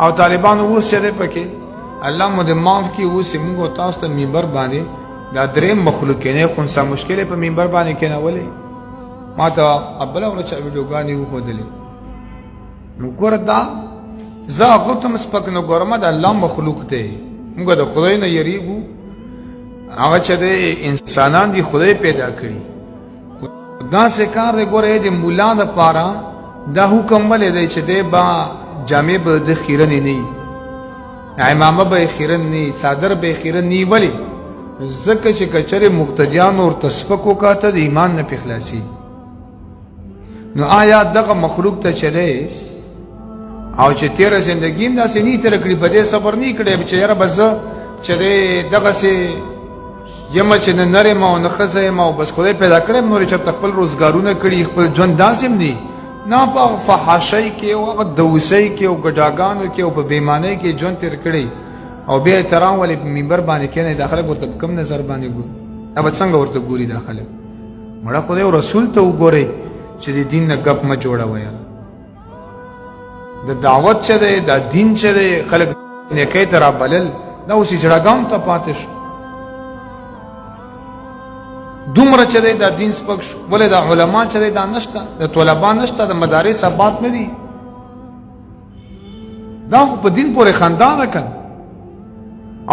او طالبانو اوس چې دی پکې الله مو د معاف کړي اوس یې موږ تاسو ته منبر باندې دا درېیم مخلوق کینې خونسا مشکلې په منبر باندې کېنولې ما ته بله ورځ ویډیوګانې وښودلې نو ګوره دا زه هغو ته هم سپک نه ګورم د الله مخلوق دی موږ د خدای نه یریږو هغه چې دی انسانان دي خدای پیدا کړي داسې کار دی ګوره د ملا دپاره دا حکم ولې دی چې دی با جامع به د خیرنې نه وي امامه به یې خیرن نه وي څادر به یې خیرن نه وي ولې ځکه چې که چېرې مقتدیانو ورته سپک وکاته د ایمان نه پې خلاصي نو آیا دغه مخلوق ته چې دی او چې تیره زندګي هم داسې نه تېره کړي په دې صبر نه کړی چې یاره به زه چې دی دغسې یم چې نه نر یم او نه ښځه یم او بس خدای پیدا کړی یم نور یې چېرته خپل روزګارونه کړي خپل ژوند داسې هم دي نه په هغه فحاشۍ کې او هغه دوسۍ کې او ګډاګانو کې او په بېمانۍ کې ژوند تېر کړی او بیا احترام ولې په منبر باندې کښېنئ دا خلک ورته په کوم نظر باندې ګوري دا به څنګه ورته ګوري دا خلک مړه خدای او رسول ته وګورئ چې د دین نه ګپ مه جوړوئ د دعوت چې دی دا دین چې دی خلک نیکۍ ته رابلل دا اوس اجړاګانو ته پاتې شو دومره چې دی دا دین سپک شو ولې دا علما چې دی دا نشته د طلبا نشته د مدارس آباد نه دي دا خو په دین پورې خندا ده که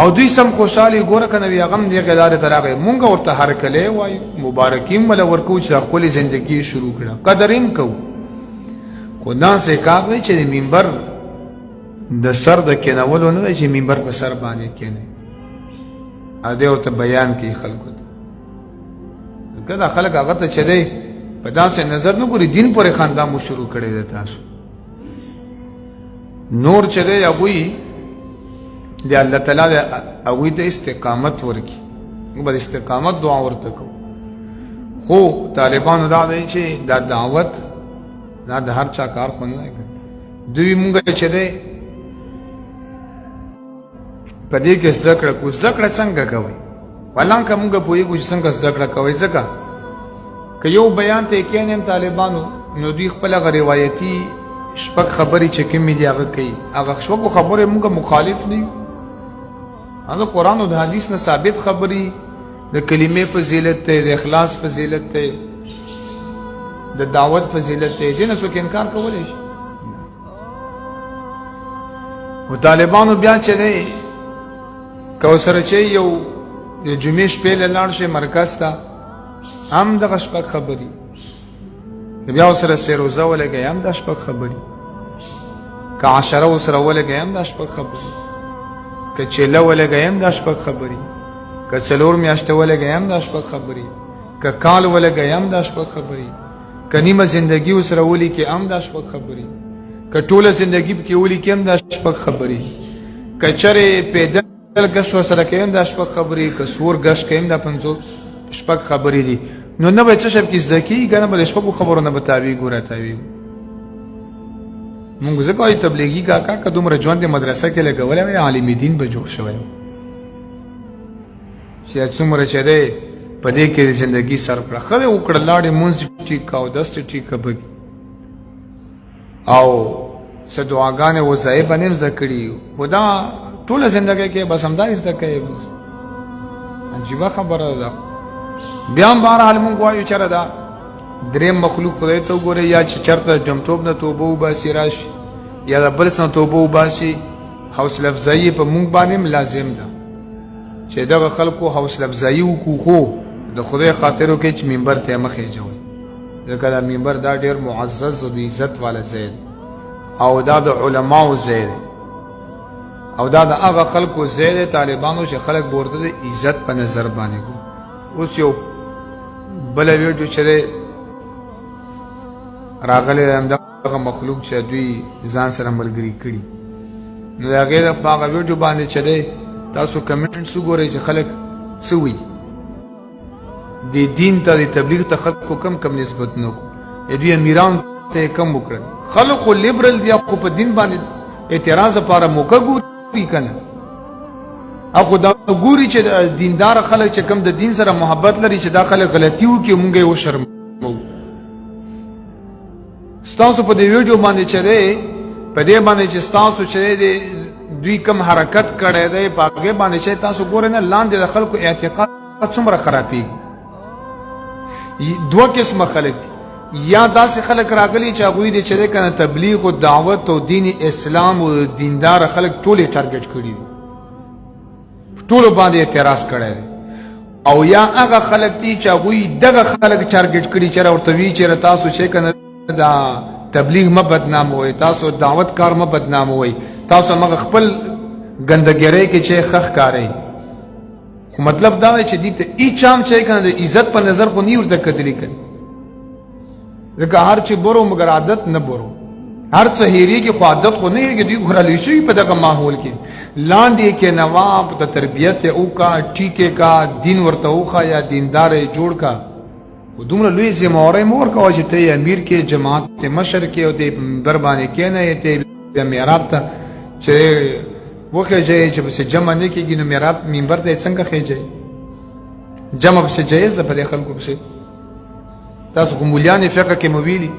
او دوی سم خوشحالي ګوره که نه وي هغه هم دغې لارې ته راغی مونږ ورته هرکلی وایو مبارکي هم وله ورکوو چې د خپلې زندګي شروع کړه قدر هم کوو خو داسې کار دی چې د منبر د سر د کېنولو نه دی چې منبر په سر باندې کېنئ او دی ورته بیان کوي خلکو ته که دا خلک هغه ته چې دی په داسې نظر نه ګوري دین پورې خندا مو شروع کړی دی تاسو نور چې دی هغوی د الله تعالی هغوی ته استقامت ورکړي موږ به د استقامت دعا ورته کوو خو طالبانو دا دی چې دا دعوت دا د هر چا کار خو نه دی دوی مونږ چې دی په دې کې زده کړه کوو زده کړه څنګه کوئ حالانکه مونږ پوهېږو چې څنګه زده کړه کوئ ځکه که یو بیان ته یې کښېنیم طالبانو نو دوی خپل هغه روایتي شپږ خبرې چې کومې دي هغه کوي هغه شپږو خبرې مونږ مخالف نه یو هغه قرآن او د حدیث نه ثابت خبرې د کلمې فضیلت دی د اخلاص فضیلت دی د دعوت فضیلت دی دې نه څوک انکار کولی شي و طالبانو بیا چې دی که ورسره چې یو د جمعې شپې له لاړ شي مرکز ته هم دغه شپږ خبرې که بیا ورسره سیروزه ولګوي هم دا شپږ خبرې که عشره ورسره ولګوي هم دا شپږ خبرې که چیله ولګوي هم دا شپږ خبرې که څلور میاشتې ولګوي هم دا شپږ خبرې که کال ولګوي هم دا شپږ خبرې که نیمه زندګي ورسره ولیکي هم دا شپږ خبرې که ټوله زندګي پکې ولیکي هم دا شپږ خبرې که چېرې پیدل ګشت ورسره کوي هم دا شپږ خبرې که سور ګشت کوي هم دا شپږ خبرې دي نو نه به څه شی پکې زده کېږي که نه به د شپږو خبرو نه به تاویږو راتاویږو مونږ ځکه وایو تبلیغي کاکا که دومره ژوند یې مدرسه کې لګولی وی عالم دین به جوړ شوی چې څومره چې دی په دې کې د زندګي سر کړه ښه دی وکړه لاړې مونځ ټیک که او دست ټیک که پکې او څه دعاګانې وظایف به نه زده کړي خو دا ټوله زندګۍ کې بس همدا زده کوي عجیبه خبره ده بیا هم بهرحال مونږ وایو چېرې دا درېیم مخلوق خدای ته وګورئ یا چې چېرته جمتوب نه توبه وباسي راشي یا د بل څه نه توبه وباسي حوصله افزایي په مونږ باندې هم لازم ده چې دغه خلکو حوصله افزایي وکړو خو د خدای خاطر وکړئ چې منبر ته یې مخ اچوئ ځکه دا منبر دا ډېر معزز او د عزت والا ځای دی او دا د علماو ځای دی او دا د هغه خلکو ځای دی طالبانو چې خلک به ورته د عزت په نظر باندې ګوري اوس یو بله ویډیو چې دی راغلی همدغه مخلوق چې دوی ځان سره ملګري کړي نو د هغې په هغه ویډیو باندې چې دی تاسو کمنټس وګورئ چې خلک څه وایي د دین ته د تبلیغ ته خلکو کم نسبت نه کړو دوی امیرانو ته یې کم وکړل خلک خو لیبرل دي خو په دین باندې اعتراض لپاره موقع ګوري که نه او خو دا ګوري چې دیندار خلک چې کم د دین سره محبت لري چې دا خلک غلطي وکړي مونږ یې وشرمو ستاسو په دې ویډیو باندې چې دی په دې باندې چې تاسو چې دوی کم حرکت کړی دی په هغې باندې چې تاسو ګورئ نه لاندې د خلکو اعتقاد څومره خرابېږي. دوه قسمه خلک دي، یا داسې خلک راغلي چې هغوی د چې دی که نه تبلیغ و دعوت او دین اسلام او دیندار خلک ټول یې ټارګټ کړي دي، ټولو باندې اعتراض کړی دی. او یا هغه خلک دي چې هغوی دغه خلک ټارګټ کړي چې ورته وي چې تاسو چې که نه دا تبلیغ مه بدناموئ، تاسو دعوت کار مه بدناموئ، تاسو همغه خپل ګندګیرۍ کې چې ښه ښکارئ. خو مطلب دا دی چې دې ته هېڅ هم چې که نه د عزت په نظر خو نه ورته کتلي کړي، ځکه هر چې برو مګر عادت نه برو، هر څه هېرېږي خو عادت خو نه هېرېږي. دوی غرلی شوي په دغه ماحول کې، لاندې کې نواب د تربیت یې وکړه، ټیکې کا، دین ورته وښایه، دیندار یې جوړ کا. خو دومره لوی ذمهوارۍ مه ورکوه چې ته یې امیر کې، جماعت ته مشر کې او ته منبر باندې کښېنئ، ته بیا محراب ته چې وخېژئ چې پسې جمع نه کېږي نو محراب منبر ته یې څنګه خېژئ؟ جمع پسې جایز ده په دې خلکو پسې. تاسو خو مولیانې فقه کې مو ویلي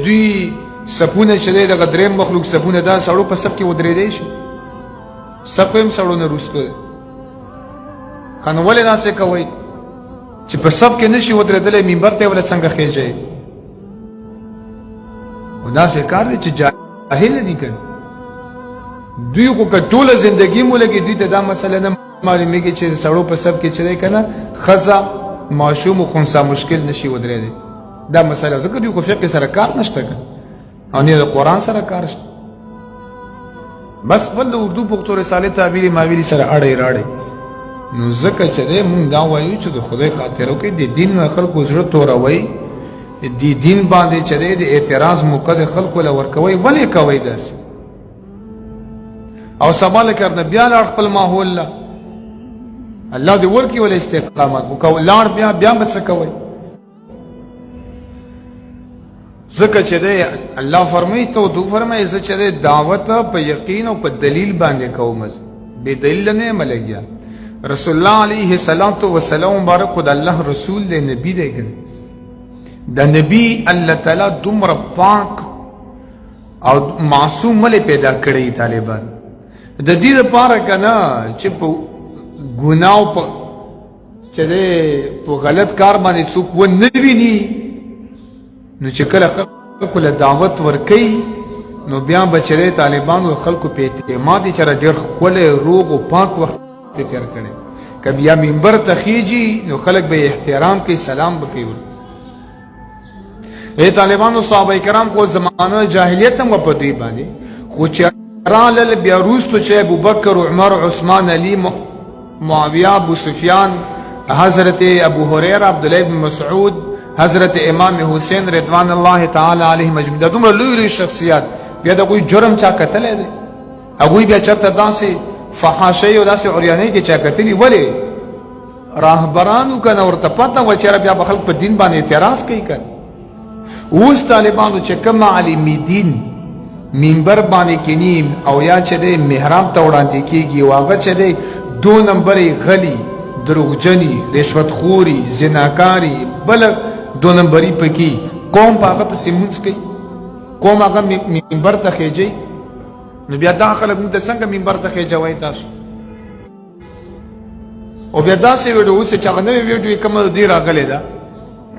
دوی صفونه چې دی دغه درېیم مخلوق صفونه دا سړو په صف کې ودرېدی شي، صف هم سړو نه وروستو دی. ښه نو ولې داسې کوئ چې په صف کې نشي ودرېدلی منبر ته یې ولې څنګه خېژئ؟ خو داسې کار دی چې جاهله دي که دوی خو که ټوله زندګي مو لګي دوی ته دا مسله نه معلومېږي چې سړو په صف کې چې دی که نه ښځه ماشوم و خنثی مشکل نشي ودرېدی. دا مسله ځکه دوی خو فقې سره کار نشته که او نه د قرآن سره کار شته، بس بل د اردو پښتو رسالې تعبیر ماویلي سره اړی راړی. نو ځکه چې دی مونږ دا وایو چې د خدای خاطر وکړئ، د دین نه خلکو زړه توروئ، د دین باندې چې دی د اعتراض موقع د خلکو له ورکوئ. ولې کوئ داسې؟ او سبا لکه نه بیا لاړ خپل ماحول له الله دې ورکړي ولا استقامت وکړو، لاړ بیا به څه کوئ؟ ځکه چې دی الله فرمایي ته تو فرمایي زه چې دی دعوت په یقین او په دلیل باندې کوم، بې دلیل نه یم لګیا. رسول الله علیه الصلاة والسلام مبارک خو د الله رسول دی، نبی دی که د نبی الله تعالی دومره پاک او معصوم ولې پیدا کړی طالبان د دې دپاره که نه چې په ګناه او په چې دی په غلط کار باندې څوک ونه ویني، نو چې کله خلکو له دعوت ورکوي نو بیا به چې دی طالبانو خلکو په اعتماد یې چېرې ډېر ښکلی روغ او پاک وخت تیر کړی. که بیا منبر ته خیږي نو خلک به احترام کوي، سلام به کوي. طالبانو صحابه کرام خو زمانه جاهلیت هم په دوی باندې، خو چې رالل بیا وروستو چې ابوبکر عمر عثمان علي معاویه ابو سفیان حضرت ابو هریره عبدالله بن مسعود حضرت امام حسین رضوان الله تعالی علیهم اجمعین، دا دومره لوی لوی شخصیات بیا د هغوی جرم چا کتلی دی؟ هغوی بیا چېرته داسې فحاشۍ او داسې عریانۍ کې چا کتلي؟ ولې راهبرانو که نه ورته پته وه چېرې بیا به خلک په دین باندې اعتراض کوي که اوس طالبانو چې کوم عالمي دین منبر باندې کینی او یا چې دی محراب ته وړاندې کېږي او هغه چې دی دو نمبرې غلي، دروغجني، رشوتخوري، زناکاري، بله دو نمبري پکې قوم په هغه پسې مونځ کوي، قوم هغه منبر ته خېجئ. نو بیا دا خلک مونږ ته څنګه منبر ته خېجوئ تاسو؟ او بیا داسې ویډیو اوس چې هغه نوې ویډیو کومه د دې راغلې ده،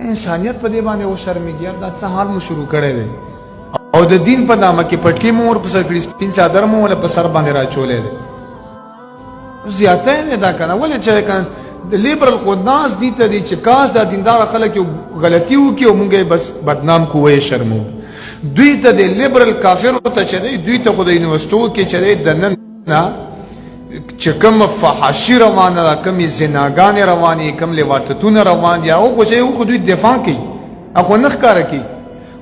انسانیت په دې باندې وشرمېږي. یار دا څه حال مو شروع کړی دی؟ او د دین په نامه کې پټکي مو ورپسې کړي، سپین چادر مو له په سر باندې راچولی دی. زیاتی دی دا که نه؟ ولې چې که د لیبرل خو ناز دي ته دی چې کاش دا دینداره خلک یو غلطي وکړي او مونږ یې بس بدنام کړو، ویې شرمو. دوی ته د لیبرل کافرو ته چې دی دوی ته خو د یونیورسټو کې چې دی د نن نه چې کوم فحاشي روانه ده، کومې زناګانې روانې، کوم لواطتونه روان دي، هغه خو چې خو دوی دفاع کوي، هغه خو نه ښکاره کوي.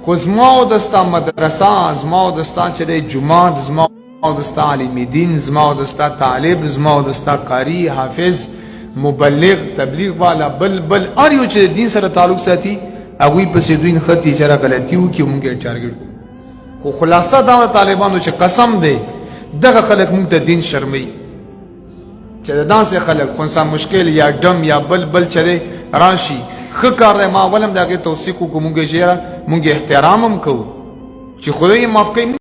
خو زما او د ستا مدرسه، زما او د ستا چې دی جومات، زما او د ستا عالم دین، زما او د ستا طالب، زما او د ستا قاری، حافظ، مبلغ، تبلیغ والا، بل هر یو چې د دین سره تعلق ساتي هغوی پسې دوی نښتي چې را غلطي وکړي او مونږ یې ټارګېټ کړو. خو خلاصه دا د طالبانو چې قسم دی دغه خلک مونږ ته دین شرموي، چې د داسې خلک خنثی مشکل یا ډم یا بل چې دی راشي ښه کار دی، ما ولم د هغې توثیق وکړو، مونږ یې مونږ احترام هم کوو چې خدای یې معاف کوي